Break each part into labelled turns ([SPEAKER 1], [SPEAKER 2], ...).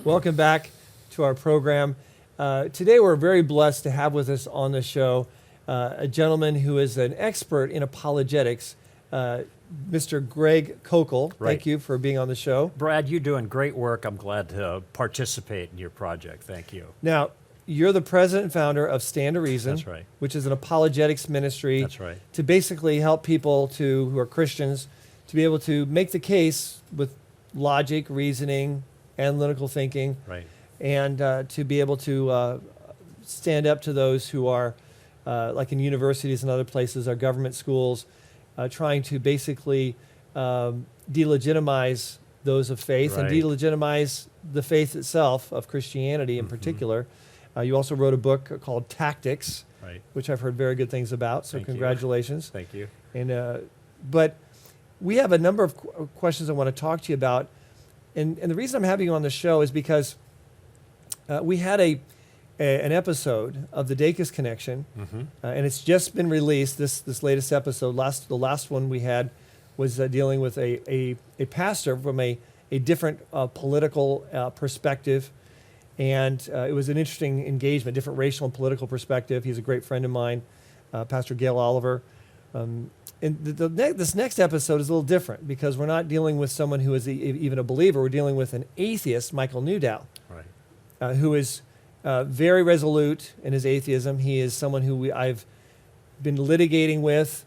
[SPEAKER 1] Welcome back to our program. Today we're very blessed to have with us on the show a gentleman who is an expert in apologetics, Mr. Greg Koukl.
[SPEAKER 2] Right.
[SPEAKER 1] Thank you for being on the show.
[SPEAKER 2] Brad, you're doing great work. I'm glad to participate in your project. Thank you.
[SPEAKER 1] Now, you're the president and founder of Stand to Reason,
[SPEAKER 2] That's right.
[SPEAKER 1] which is an apologetics ministry
[SPEAKER 2] That's right.
[SPEAKER 1] to basically help people who are Christians to be able to make the case with logic, reasoning, analytical thinking,
[SPEAKER 2] Right.
[SPEAKER 1] and to be able to stand up to those who are, like in universities and other places, our government schools, trying to basically delegitimize those of faith and
[SPEAKER 2] Right.
[SPEAKER 1] delegitimize the faith itself of Christianity in particular. You also wrote a book called Tactics,
[SPEAKER 2] Right.
[SPEAKER 1] which I've heard very good things about, so
[SPEAKER 2] Thank you.
[SPEAKER 1] congratulations.
[SPEAKER 2] Thank you.
[SPEAKER 1] And but we have a number of questions I want to talk to you about. And the reason I'm having you on the show is because we had an episode of the Dacus Connection, and it's just been released. This latest episode, the last one we had, was dealing with a pastor from a different political perspective, and it was an interesting engagement, different racial and political perspective. He's a great friend of mine, Pastor Gail Oliver. And this next episode is a little different because we're not dealing with someone who is even a believer. We're dealing with an atheist, Michael Newdow,
[SPEAKER 2] Right.
[SPEAKER 1] who is very resolute in his atheism. He is someone who I've been litigating with.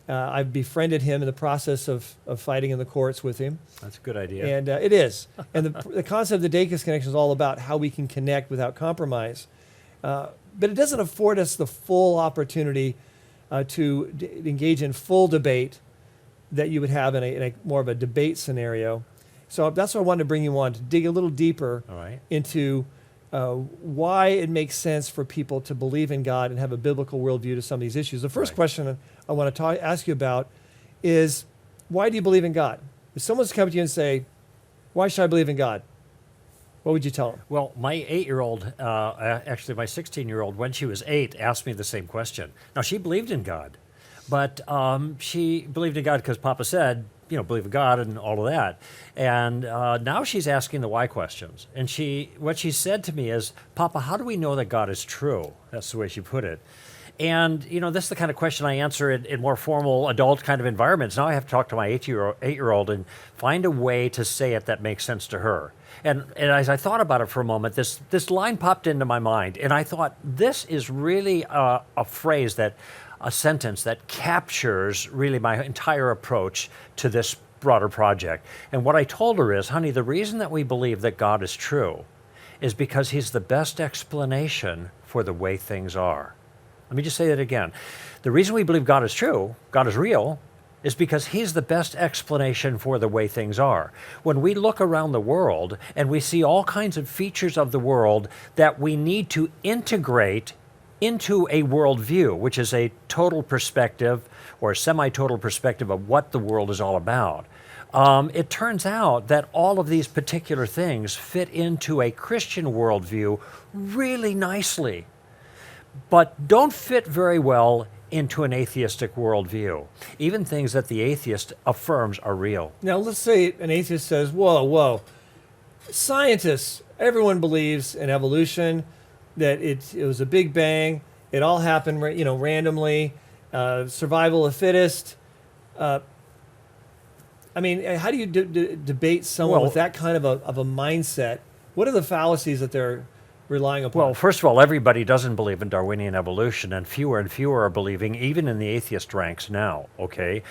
[SPEAKER 1] I've befriended him in the process of fighting in the courts with him.
[SPEAKER 2] That's a good idea.
[SPEAKER 1] And it is. And the concept of the Dacus Connection is all about how we can connect without compromise. But it doesn't afford us the full opportunity to engage in full debate that you would have in a more of a debate scenario. So that's why I wanted to bring you on, to dig a little deeper
[SPEAKER 2] All right.
[SPEAKER 1] into why it makes sense for people to believe in God and have a biblical worldview to some of these issues. The first
[SPEAKER 2] Right.
[SPEAKER 1] question I want to ask you about is, why do you believe in God? If someone's come to you and say, why should I believe in God? What would you tell them?
[SPEAKER 2] Well, my 8-year-old, actually my 16-year-old, when she was 8, asked me the same question. Now, she believed in God, but she believed in God because Papa said, believe in God and all of that. And now she's asking the why questions. And what she said to me is, Papa, how do we know that God is true? That's the way she put it. And, this is the kind of question I answer in more formal adult kind of environments. Now I have to talk to my 8-year-old and find a way to say it that makes sense to her. And as I thought about it for a moment, this line popped into my mind. And I thought, this is really a sentence that captures really my entire approach to this broader project. And what I told her is, honey, the reason that we believe that God is true is because he's the best explanation for the way things are. Let me just say that again. The reason we believe God is true, God is real, is because he's the best explanation for the way things are. When we look around the world and we see all kinds of features of the world that we need to integrate into a worldview, which is a total perspective or a semi-total perspective of what the world is all about, it turns out that all of these particular things fit into a Christian worldview really nicely, but don't fit very well into an atheistic worldview, even things that the atheist affirms are real.
[SPEAKER 1] Now, let's say an atheist says, whoa, scientists, everyone believes in evolution, that it was a big bang, it all happened randomly, survival of the fittest. How do you debate someone with that kind of a mindset? What are the fallacies that they're relying upon?
[SPEAKER 2] Well, first of all, everybody doesn't believe in Darwinian evolution, and fewer are believing, even in the atheist ranks now, okay?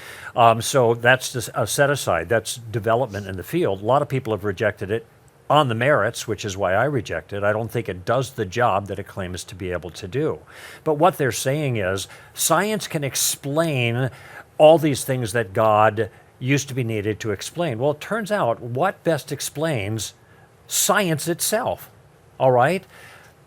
[SPEAKER 2] So that's just a set aside. That's development in the field. A lot of people have rejected it on the merits, which is why I reject it. I don't think it does the job that it claims to be able to do. But what they're saying is, science can explain all these things that God used to be needed to explain. Well, it turns out, what best explains science itself? All right?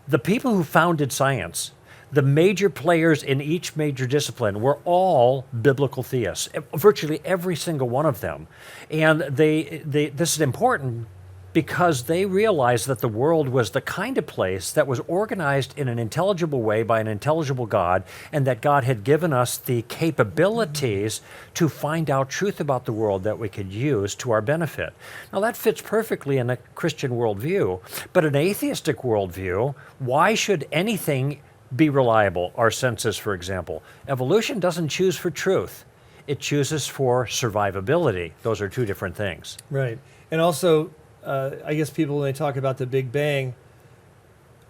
[SPEAKER 2] The people who founded science, the major players in each major discipline, were all biblical theists, virtually every single one of them. And this is important because they realized that the world was the kind of place that was organized in an intelligible way by an intelligible God, and that God had given us the capabilities to find out truth about the world that we could use to our benefit. Now, that fits perfectly in a Christian worldview, but an atheistic worldview, why should anything be reliable? Our senses, for example. Evolution doesn't choose for truth. It chooses for survivability. Those are two different things.
[SPEAKER 1] Right. And also, I guess people, when they talk about the Big Bang,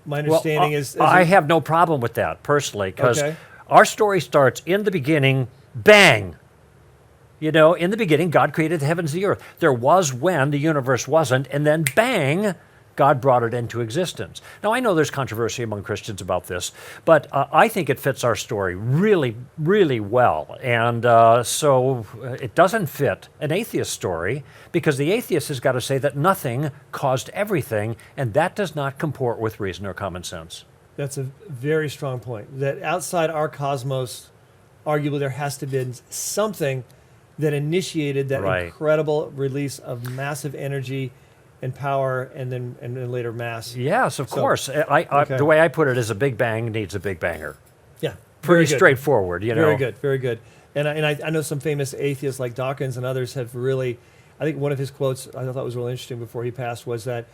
[SPEAKER 1] my understanding is...
[SPEAKER 2] I have no problem with that, personally, because
[SPEAKER 1] Okay.
[SPEAKER 2] our story starts in the beginning, bang. You know, in the beginning, God created the heavens and the earth. There was when the universe wasn't, and then bang, God brought it into existence. Now, I know there's controversy among Christians about this, but I think it fits our story really, really well. And so it doesn't fit an atheist story, because the atheist has got to say that nothing caused everything, and that does not comport with reason or common sense.
[SPEAKER 1] That's a very strong point. That outside our cosmos, arguably there has to have been something that initiated that
[SPEAKER 2] Right.
[SPEAKER 1] incredible release of massive energy and power, and then later mass.
[SPEAKER 2] Yes, of
[SPEAKER 1] So-
[SPEAKER 2] course.
[SPEAKER 1] Okay.
[SPEAKER 2] The way I put it is a big bang needs a big banger.
[SPEAKER 1] Yeah,
[SPEAKER 2] Pretty
[SPEAKER 1] very good.
[SPEAKER 2] straightforward, you know.
[SPEAKER 1] Very good, very good. And I know some famous atheists like Dawkins and others have really, I think one of his quotes I thought was really interesting before he passed was that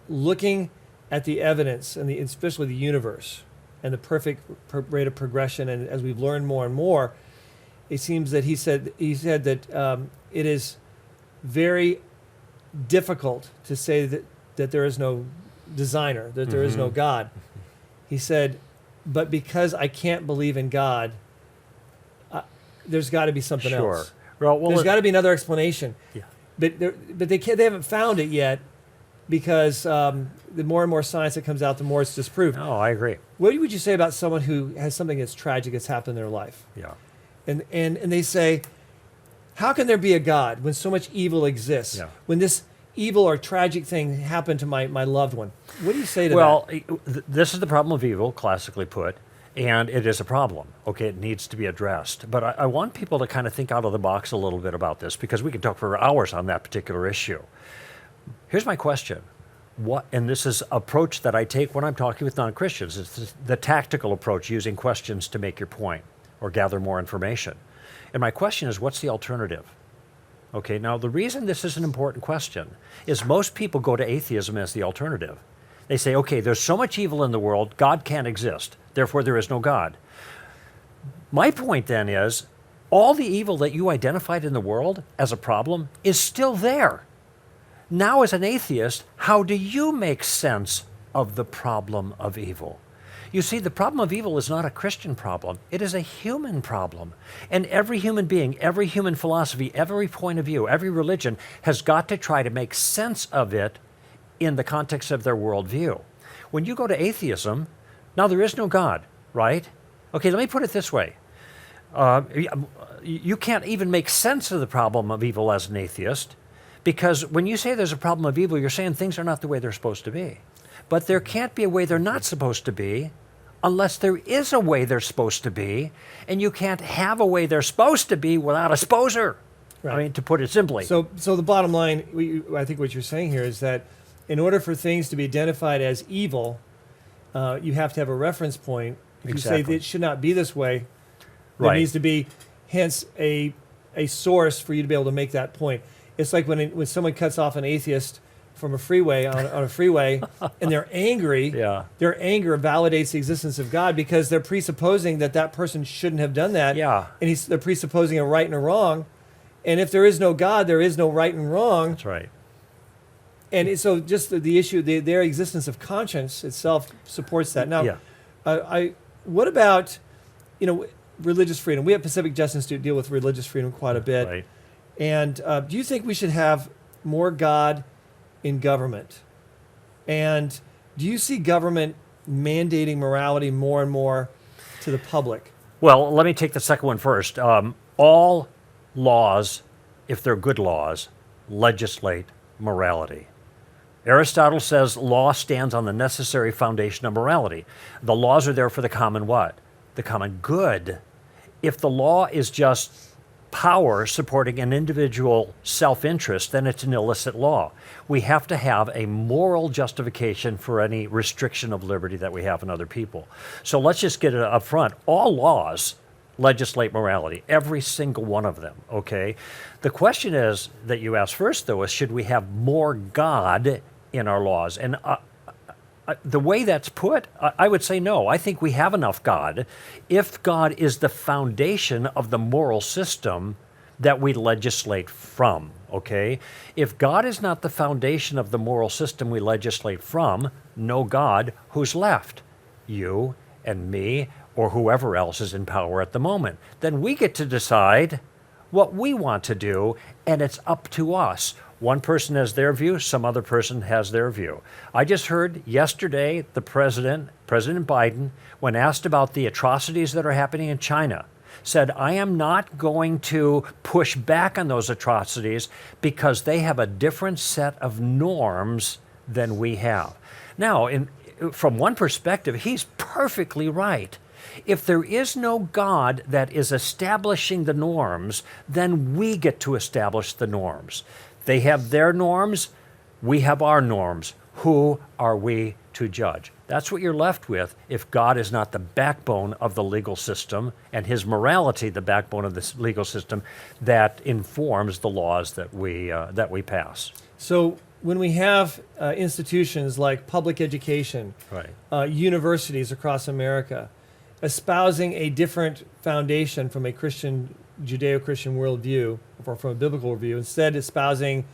[SPEAKER 1] looking at the evidence, and especially the universe, and the perfect rate of progression, and as we've learned more and more, it seems that he said that it is very difficult to say that there is no designer, that there is no God. He said, but because I can't believe in God, there's got to be something
[SPEAKER 2] Sure.
[SPEAKER 1] else.
[SPEAKER 2] Well,
[SPEAKER 1] There's got to be another explanation.
[SPEAKER 2] Yeah.
[SPEAKER 1] But they haven't found it yet, because the more and more science that comes out, the more it's disproved.
[SPEAKER 2] No, I agree.
[SPEAKER 1] What would you say about someone who has something that's tragic that's happened in their life?
[SPEAKER 2] Yeah.
[SPEAKER 1] And they say, how can there be a God when so much evil exists?
[SPEAKER 2] Yeah.
[SPEAKER 1] When this evil or tragic thing happened to my loved one? What do you say to
[SPEAKER 2] Well,
[SPEAKER 1] that?
[SPEAKER 2] this is the problem of evil, classically put, and it is a problem. Okay, it needs to be addressed. But I want people to kind of think out of the box a little bit about this, because we could talk for hours on that particular issue. Here's my question. And this is approach that I take when I'm talking with non-Christians. It's the tactical approach, using questions to make your point or gather more information. And my question is, what's the alternative? Okay, now the reason this is an important question is most people go to atheism as the alternative. They say, okay, there's so much evil in the world, God can't exist, therefore there is no God. My point then is, all the evil that you identified in the world as a problem is still there. Now, as an atheist, how do you make sense of the problem of evil? You see, the problem of evil is not a Christian problem. It is a human problem. And every human being, every human philosophy, every point of view, every religion has got to try to make sense of it in the context of their worldview. When you go to atheism, now there is no God, right? Okay, let me put it this way. You can't even make sense of the problem of evil as an atheist, because when you say there's a problem of evil, you're saying things are not the way they're supposed to be. But there can't be a way they're not supposed to be unless there is a way they're supposed to be, and you can't have a way they're supposed to be without a sposer.
[SPEAKER 1] Right.
[SPEAKER 2] I mean, to put it simply.
[SPEAKER 1] So the bottom line, I think what you're saying here is that in order for things to be identified as evil, you have to have a reference point. If you say
[SPEAKER 2] Exactly.
[SPEAKER 1] it should not be this way, there
[SPEAKER 2] Right.
[SPEAKER 1] needs to be, hence, a source for you to be able to make that point. It's like when someone cuts off an atheist from a freeway on a freeway, and they're angry.
[SPEAKER 2] Yeah.
[SPEAKER 1] Their anger validates the existence of God, because they're presupposing that person shouldn't have done that.
[SPEAKER 2] Yeah.
[SPEAKER 1] And they're presupposing a right and a wrong. And if there is no God, there is no right and wrong.
[SPEAKER 2] That's right.
[SPEAKER 1] And so just the issue, their existence of conscience itself supports that. Now,
[SPEAKER 2] Yeah.
[SPEAKER 1] what about, religious freedom? We at Pacific Just Institute deal with religious freedom quite a bit.
[SPEAKER 2] Right.
[SPEAKER 1] And do you think we should have more God in government? And do you see government mandating morality more and more to the public?
[SPEAKER 2] Well, let me take the second one first. All laws, if they're good laws, legislate morality. Aristotle says law stands on the necessary foundation of morality. The laws are there for the common what? The common good. If the law is just power supporting an individual self-interest, then it's an illicit law. We have to have a moral justification for any restriction of liberty that we have in other people. So let's just get it up front. All laws legislate morality, every single one of them, okay? The question is, that you asked first, though, is should we have more God in our laws? And the way that's put, I would say no. I think we have enough God if God is the foundation of the moral system that we legislate from, okay? If God is not the foundation of the moral system we legislate from, no God, who's left? You and me or whoever else is in power at the moment. Then we get to decide what we want to do, and it's up to us. One person has their view, some other person has their view. I just heard yesterday the President Biden, when asked about the atrocities that are happening in China, said, I am not going to push back on those atrocities because they have a different set of norms than we have. Now, from one perspective, he's perfectly right. If there is no God that is establishing the norms, then we get to establish the norms. They have their norms, we have our norms. Who are we to judge? That's what you're left with if God is not the backbone of the legal system and his morality the backbone of this legal system that informs the laws that we pass.
[SPEAKER 1] So when we have institutions like public education,
[SPEAKER 2] Right.
[SPEAKER 1] Universities across America, espousing a different foundation from a Christian, Judeo-Christian worldview, or from a biblical worldview, instead espousing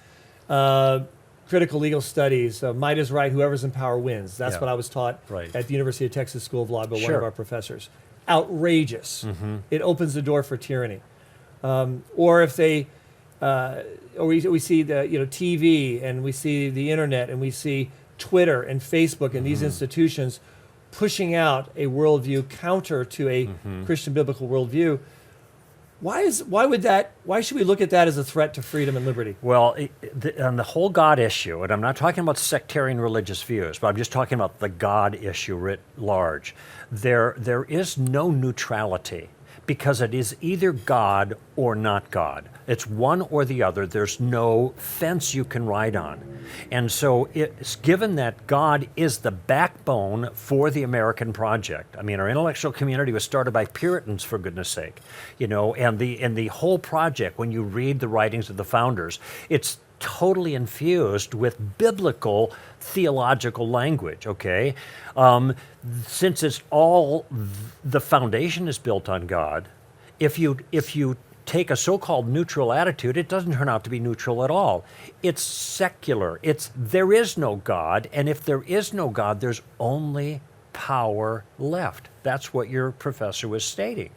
[SPEAKER 1] critical legal studies, might is right, whoever's in power wins. That's
[SPEAKER 2] Yeah.
[SPEAKER 1] what I was taught
[SPEAKER 2] Right.
[SPEAKER 1] at the University of Texas School of Law by one
[SPEAKER 2] Sure.
[SPEAKER 1] of our professors. Outrageous.
[SPEAKER 2] Mm-hmm.
[SPEAKER 1] It opens the door for tyranny. Or if they, or we see the TV, and we see the internet, and we see Twitter and Facebook and these institutions pushing out a worldview counter to a Christian biblical worldview. Why should we look at that as a threat to freedom and liberty?
[SPEAKER 2] Well, on the whole God issue, and I'm not talking about sectarian religious views, but I'm just talking about the God issue writ large, there is no neutrality because it is either God or not God. It's one or the other. There's no fence you can ride on. And so it's given that God is the backbone for the American project. I mean, our intellectual community was started by Puritans, for goodness sake, and the whole project, when you read the writings of the founders, it's totally infused with biblical theological language, okay? Since it's all, the foundation is built on God, if you take a so-called neutral attitude, it doesn't turn out to be neutral at all. It's secular. There is no God, and if there is no God, there's only power left. That's what your professor was stating.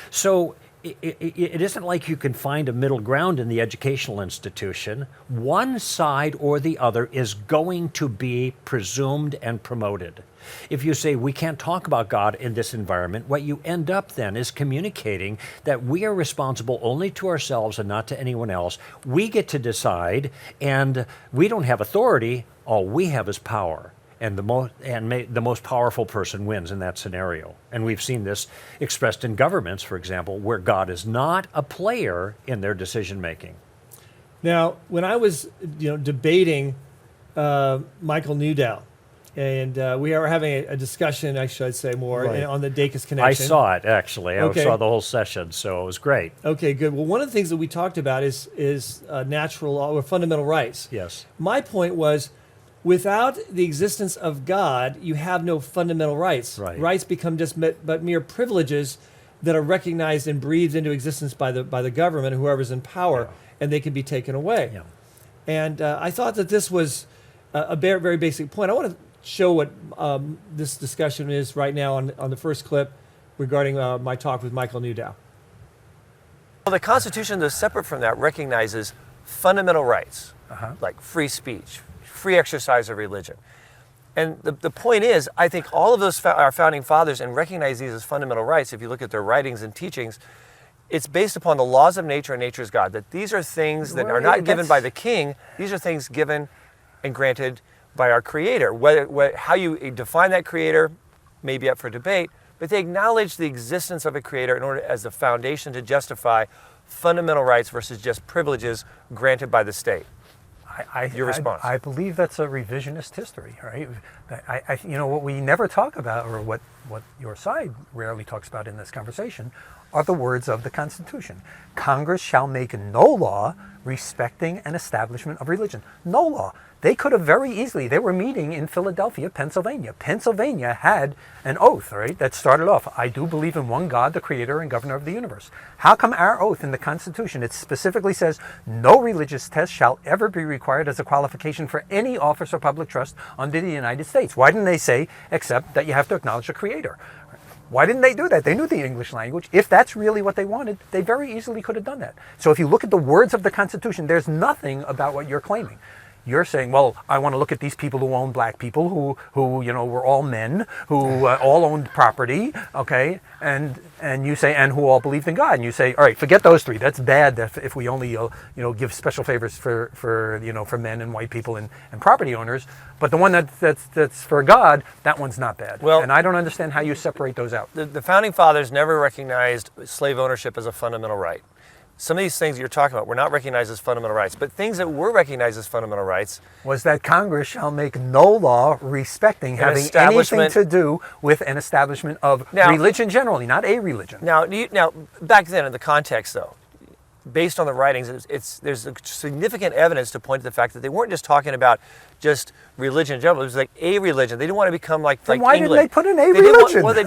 [SPEAKER 2] So it isn't like you can find a middle ground in the educational institution. One side or the other is going to be presumed and promoted. If you say we can't talk about God in this environment, what you end up then is communicating that we are responsible only to ourselves and not to anyone else. We get to decide, and we don't have authority. All we have is power. And the most powerful person wins in that scenario. And we've seen this expressed in governments, for example, where God is not a player in their decision making.
[SPEAKER 1] Now, when I was debating Michael Newdow, and we were having a discussion, actually, I'd say more,
[SPEAKER 2] Right.
[SPEAKER 1] on the Dacus Connection.
[SPEAKER 2] I saw it, actually.
[SPEAKER 1] Okay.
[SPEAKER 2] I saw the whole session, so it was great.
[SPEAKER 1] Okay, good. Well, one of the things that we talked about is natural law or fundamental rights.
[SPEAKER 2] Yes.
[SPEAKER 1] My point was, without the existence of God, you have no fundamental rights.
[SPEAKER 2] Right.
[SPEAKER 1] Rights become just but mere privileges that are recognized and breathed into existence by the government, whoever's in power,
[SPEAKER 2] Yeah.
[SPEAKER 1] and they can be taken away.
[SPEAKER 2] Yeah.
[SPEAKER 1] And I thought that this was a very, very basic point. I want to show what this discussion is right now on the first clip regarding my talk with Michael Newdow.
[SPEAKER 3] Well, the Constitution, though separate from that, recognizes fundamental rights, like free speech, free exercise of religion. And the point is, I think all of those our founding fathers, and recognize these as fundamental rights, if you look at their writings and teachings, it's based upon the laws of nature and nature's God, that these are things that
[SPEAKER 2] Well,
[SPEAKER 3] are not
[SPEAKER 2] yeah,
[SPEAKER 3] given by the king, these are things given and granted by our Creator. How you define that Creator may be up for debate, but they acknowledge the existence of a Creator in order as the foundation to justify fundamental rights versus just privileges granted by the state? Your response?
[SPEAKER 4] I believe that's a revisionist history, right? What we never talk about, or what your side rarely talks about in this conversation, are the words of the Constitution. Congress shall make no law respecting an establishment of religion. No law. They could have very easily, they were meeting in Philadelphia, Pennsylvania. Pennsylvania had an oath, right, that started off, I do believe in one God, the creator and governor of the universe. How come our oath in the Constitution, it specifically says, no religious test shall ever be required as a qualification for any office or public trust under the United States? Why didn't they say, except that you have to acknowledge the creator? Why didn't they do that? They knew the English language. If that's really what they wanted, they very easily could have done that. So if you look at the words of the Constitution, there's nothing about what you're claiming. You're saying, well, I want to look at these people who own black people, who were all men, who all owned property, okay? And you say, and who all believed in God. And you say, all right, forget those three. That's bad if we only, give special favors for men and white people and property owners. But the one that's for God, that one's not bad.
[SPEAKER 3] Well,
[SPEAKER 4] and I don't understand how you separate those out.
[SPEAKER 3] The Founding Fathers never recognized slave ownership as a fundamental right. Some of these things you're talking about were not recognized as fundamental rights, but things that were recognized as fundamental rights
[SPEAKER 4] was that Congress shall make no law respecting having anything to do with an establishment of religion generally, not a religion.
[SPEAKER 3] Now, back then in the context though, based on the writings, there's significant evidence to point to the fact that they weren't just talking about just religion in general. It was like a religion. They didn't want to become like
[SPEAKER 4] why
[SPEAKER 3] England.
[SPEAKER 4] Did they put in a religion?
[SPEAKER 3] They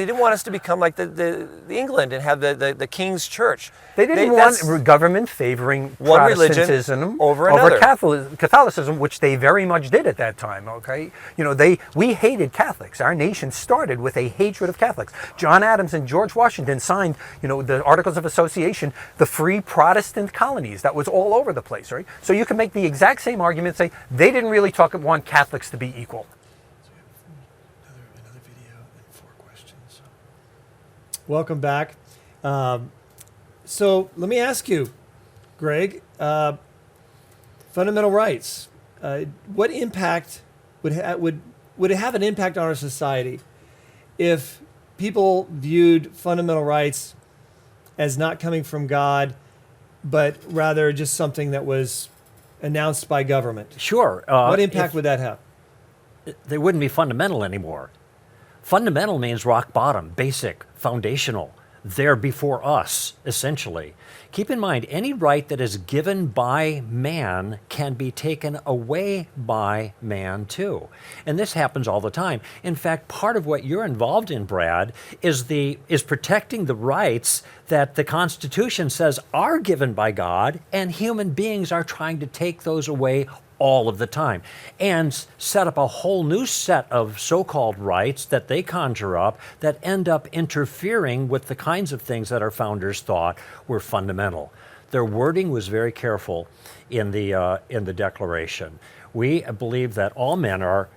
[SPEAKER 3] didn't want us to become like the England and have the King's Church.
[SPEAKER 4] They didn't want government favoring
[SPEAKER 3] one
[SPEAKER 4] Protestantism
[SPEAKER 3] religion over another.
[SPEAKER 4] Catholicism, which they very much did at that time. Okay, we hated Catholics. Our nation started with a hatred of Catholics. John Adams and George Washington signed, the Articles of Association, the free Protestant colonies. That was all over the place, right? So you can make the exact same argument, say they didn't really want Catholics to be equal.
[SPEAKER 1] So we have another video and 4 questions. Welcome back. So let me ask you, Greg, fundamental rights. What impact would it have an impact on our society if people viewed fundamental rights as not coming from God, but rather just something that was announced by government?
[SPEAKER 2] Sure.
[SPEAKER 1] What impact would that have?
[SPEAKER 2] They wouldn't be fundamental anymore. Fundamental means rock bottom, basic, foundational. They're before us, essentially. Keep in mind, any right that is given by man can be taken away by man too. And this happens all the time. In fact, part of what you're involved in, Brad, is protecting the rights that the Constitution says are given by God, and human beings are trying to take those away all of the time and set up a whole new set of so-called rights that they conjure up that end up interfering with the kinds of things that our founders thought were fundamental. Their wording was very careful in the Declaration. We believe that all men are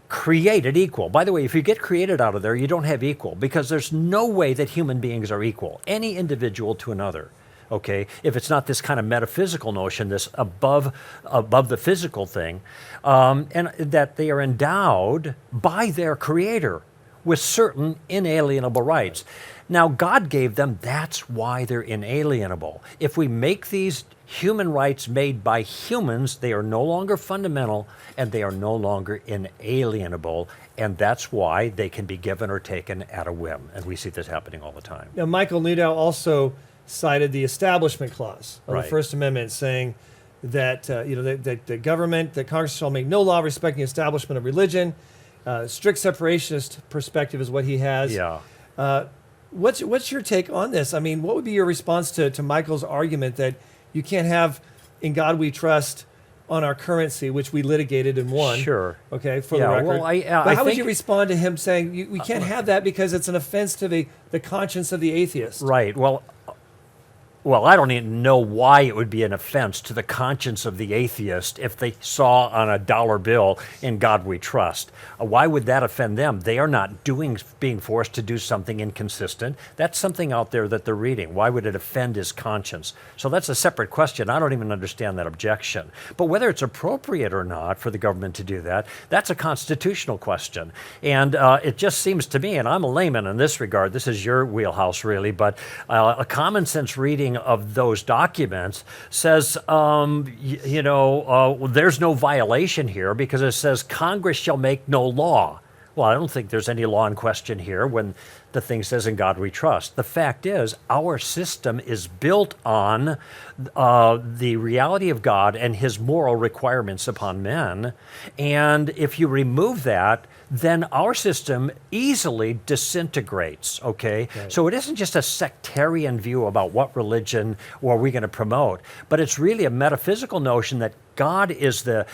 [SPEAKER 2] created equal. By the way, if you get created out of there, you don't have equal, because there's no way that human beings are equal, any individual to another. Okay, if it's not this kind of metaphysical notion, this above the physical thing, and that they are endowed by their Creator with certain inalienable rights. Now, God gave them, that's why they're inalienable. If we make these human rights made by humans, they are no longer fundamental and they are no longer inalienable, and that's why they can be given or taken at a whim. And we see this happening all the time.
[SPEAKER 1] Now, Michael Newdow also cited the Establishment Clause of
[SPEAKER 2] Right.
[SPEAKER 1] the First Amendment, saying that that the government, that Congress shall make no law respecting the establishment of religion. Strict separationist perspective is what he has.
[SPEAKER 2] Yeah.
[SPEAKER 1] What's your take on this? I mean, what would be your response to Michael's argument that you can't have "In God We Trust" on our currency, which we litigated and won?
[SPEAKER 2] Sure.
[SPEAKER 1] Okay, for
[SPEAKER 2] Yeah,
[SPEAKER 1] the record.
[SPEAKER 2] well,
[SPEAKER 1] but
[SPEAKER 2] I
[SPEAKER 1] how would
[SPEAKER 2] think-
[SPEAKER 1] you respond to him saying we can't have that because it's an offense to the conscience of the atheist?
[SPEAKER 2] Right. Well, I don't even know why it would be an offense to the conscience of the atheist if they saw on a dollar bill, "In God We Trust." Why would that offend them? They are not being forced to do something inconsistent. That's something out there that they're reading. Why would it offend his conscience? So that's a separate question. I don't even understand that objection. But whether it's appropriate or not for the government to do that, that's a constitutional question. And it just seems to me, and I'm a layman in this regard, this is your wheelhouse really, but a common sense reading reading of those documents says, there's no violation here because it says Congress shall make no law. Well, I don't think there's any law in question here when the thing says, in God we trust. The fact is, our system is built on the reality of God and his moral requirements upon men. And if you remove that, then our system easily disintegrates, okay?
[SPEAKER 1] Right.
[SPEAKER 2] So it isn't just a sectarian view about what religion are we going to promote, but it's really a metaphysical notion that God is the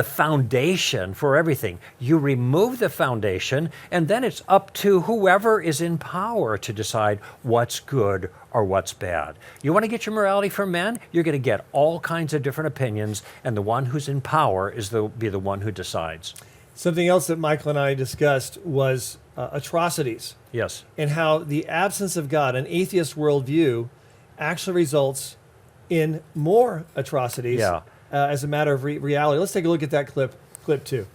[SPEAKER 2] foundation for everything. You remove the foundation, and then it's up to whoever is in power to decide what's good or what's bad. You want to get your morality from men? You're going to get all kinds of different opinions, and the one who's in power be the one who decides.
[SPEAKER 1] Something else that Michael and I discussed was atrocities.
[SPEAKER 2] Yes.
[SPEAKER 1] And how the absence of God, an atheist worldview, actually results in more atrocities as a matter of reality. Let's take a look at that clip too.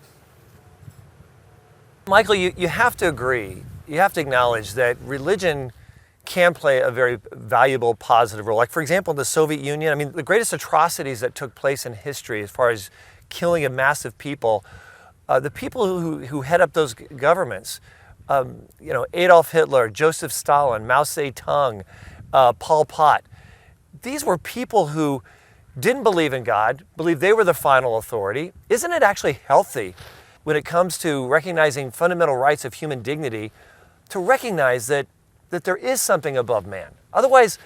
[SPEAKER 3] Michael, you have to agree, you have to acknowledge that religion can play a very valuable, positive role. Like, for example, in the Soviet Union, I mean, the greatest atrocities that took place in history as far as killing of massive people, the people who head up those governments, Adolf Hitler, Joseph Stalin, Mao Zedong, Pol Pot, these were people who didn't believe in God, believed they were the final authority. Isn't it actually healthy when it comes to recognizing fundamental rights of human dignity to recognize that there is something above man? Otherwise,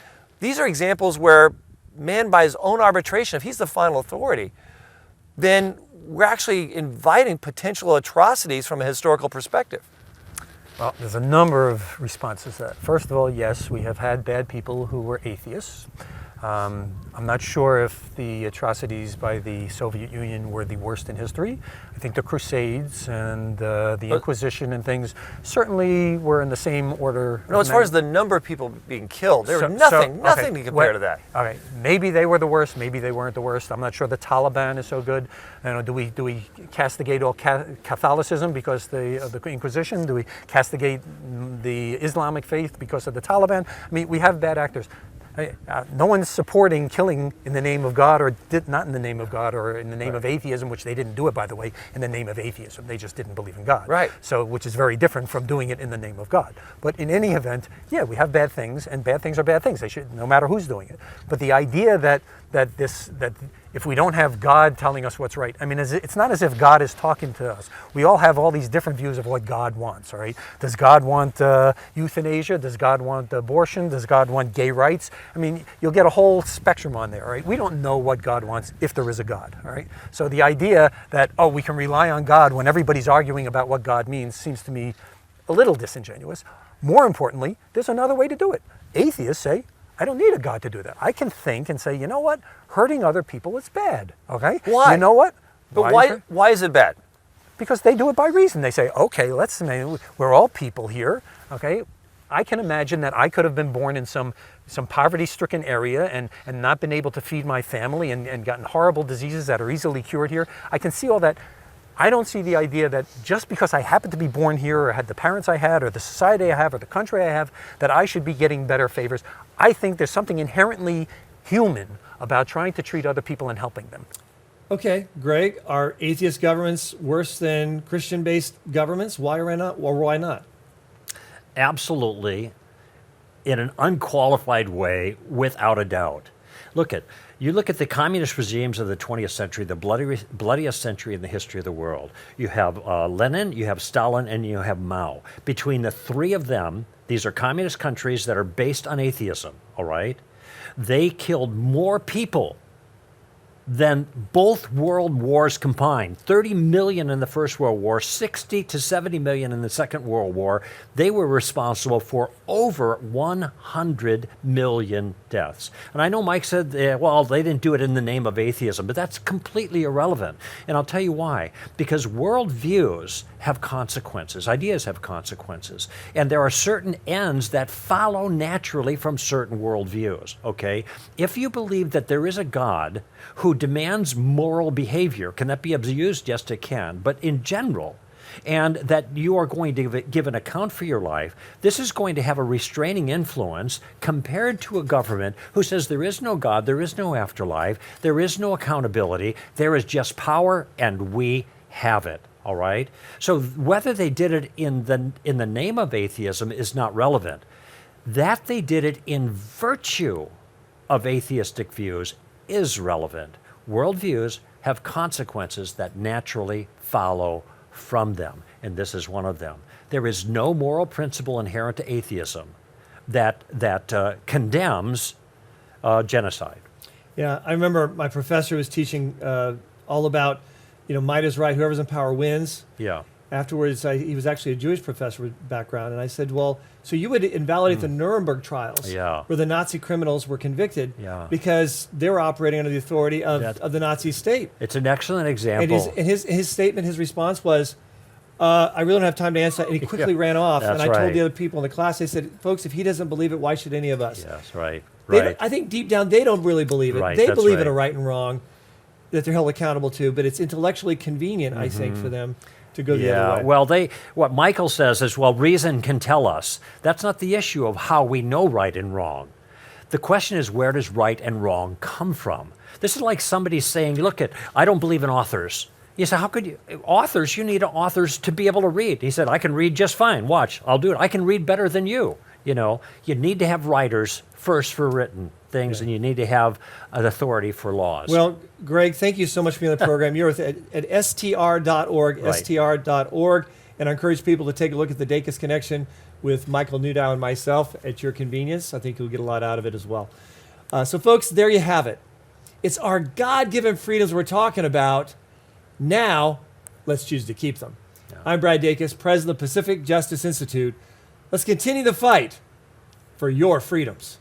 [SPEAKER 3] these are examples where man, by his own arbitration, if he's the final authority, then we're actually inviting potential atrocities from a historical perspective.
[SPEAKER 4] Well, there's a number of responses to that. First of all, yes, we have had bad people who were atheists. I'm not sure if the atrocities by the Soviet Union were the worst in history. I think the Crusades and the Inquisition and things certainly were in the same order.
[SPEAKER 3] No, as far as the number of people being killed, there was nothing to compare to that.
[SPEAKER 4] Okay, maybe they were the worst, maybe they weren't the worst. I'm not sure the Taliban is so good. Do we castigate all Catholicism because of the Inquisition? Do we castigate the Islamic faith because of the Taliban? I mean, we have bad actors. No one's supporting killing in the name of God, or not in the name of God, or in the name of atheism, which they didn't do it, by the way, in the name of atheism. They just didn't believe in God.
[SPEAKER 3] Right.
[SPEAKER 4] So, which is very different from doing it in the name of God. But in any event, yeah, we have bad things, and bad things are bad things. They should, no matter who's doing it. But the idea that if we don't have God telling us what's right, I mean, it's not as if God is talking to us. We all have all these different views of what God wants, all right? Does God want euthanasia? Does God want abortion? Does God want gay rights? I mean, you'll get a whole spectrum on there, all right? We don't know what God wants if there is a God, all right? So the idea that, we can rely on God when everybody's arguing about what God means seems to me a little disingenuous. More importantly, there's another way to do it. Atheists say, I don't need a God to do that. I can think and say, you know what? Hurting other people is bad, okay?
[SPEAKER 3] Why?
[SPEAKER 4] You know what?
[SPEAKER 3] But why is it bad?
[SPEAKER 4] Because they do it by reason. They say, okay, we're all people here, okay? I can imagine that I could have been born in some poverty-stricken area and not been able to feed my family and gotten horrible diseases that are easily cured here. I can see all that. I don't see the idea that just because I happen to be born here or had the parents I had or the society I have or the country I have, that I should be getting better favors. I think there's something inherently human about trying to treat other people and helping them.
[SPEAKER 1] Okay, Greg, are atheist governments worse than Christian-based governments? Why or why not?
[SPEAKER 2] Absolutely, in an unqualified way, without a doubt. You look at the communist regimes of the 20th century, the bloodiest century in the history of the world. You have Lenin, you have Stalin, and you have Mao. Between the three of them, these are communist countries that are based on atheism, all right? They killed more people than both world wars combined. 30 million in the First World War, 60 to 70 million in the Second World War. They were responsible for over 100 million deaths. And I know Mike said, they didn't do it in the name of atheism, but that's completely irrelevant. And I'll tell you why. Because worldviews have consequences. Ideas have consequences. And there are certain ends that follow naturally from certain worldviews, okay? If you believe that there is a God who demands moral behavior, can that be abused? Yes, it can. But in general, and that you are going to give an account for your life, this is going to have a restraining influence compared to a government who says there is no God, there is no afterlife, there is no accountability, there is just power, and we have it. All right? So whether they did it in the name of atheism is not relevant. That they did it in virtue of atheistic views is relevant. Worldviews have consequences that naturally follow from them, and this is one of them. There is no moral principle inherent to atheism that condemns genocide.
[SPEAKER 1] Yeah, I remember my professor was teaching all about, might is right, whoever's in power wins.
[SPEAKER 2] Yeah.
[SPEAKER 1] Afterwards, he was actually a Jewish professor with background, and I said, well, so you would invalidate the Nuremberg trials,
[SPEAKER 2] Yeah.
[SPEAKER 1] where the Nazi criminals were convicted,
[SPEAKER 2] Yeah.
[SPEAKER 1] because they were operating under the authority of the Nazi state.
[SPEAKER 2] It's an excellent
[SPEAKER 1] And
[SPEAKER 2] example.
[SPEAKER 1] his statement, his response was, I really don't have time to answer that, and he quickly ran off.
[SPEAKER 2] That's
[SPEAKER 1] And I
[SPEAKER 2] right.
[SPEAKER 1] told the other people in the class, I said, folks, if he doesn't believe it, why should any of us?
[SPEAKER 2] Yes, right.
[SPEAKER 1] They
[SPEAKER 2] Right.
[SPEAKER 1] I think deep down, they don't really believe it.
[SPEAKER 2] Right,
[SPEAKER 1] They
[SPEAKER 2] that's
[SPEAKER 1] believe in
[SPEAKER 2] right.
[SPEAKER 1] a right and wrong that they're held accountable to, but it's intellectually convenient, I think, for them to go the other way.
[SPEAKER 2] Well, what Michael says is, well, reason can tell us. That's not the issue of how we know right and wrong. The question is, where does right and wrong come from? This is like somebody saying, look, I don't believe in authors. You say, how could you? Authors, you need authors to be able to read. He said, I can read just fine. Watch, I'll do it. I can read better than you. You need to have writers first for written things, and you need to have an authority for laws.
[SPEAKER 1] Well, Greg, thank you so much for being on the program. You're at str.org,
[SPEAKER 2] Right.
[SPEAKER 1] str.org, and I encourage people to take a look at the Dacus Connection with Michael Newdow and myself at your convenience. I think you'll get a lot out of it as well. So, folks, there you have it. It's our God-given freedoms we're talking about. Now, let's choose to keep them. Yeah. I'm Brad Dacus, president of the Pacific Justice Institute. Let's continue the fight for your freedoms.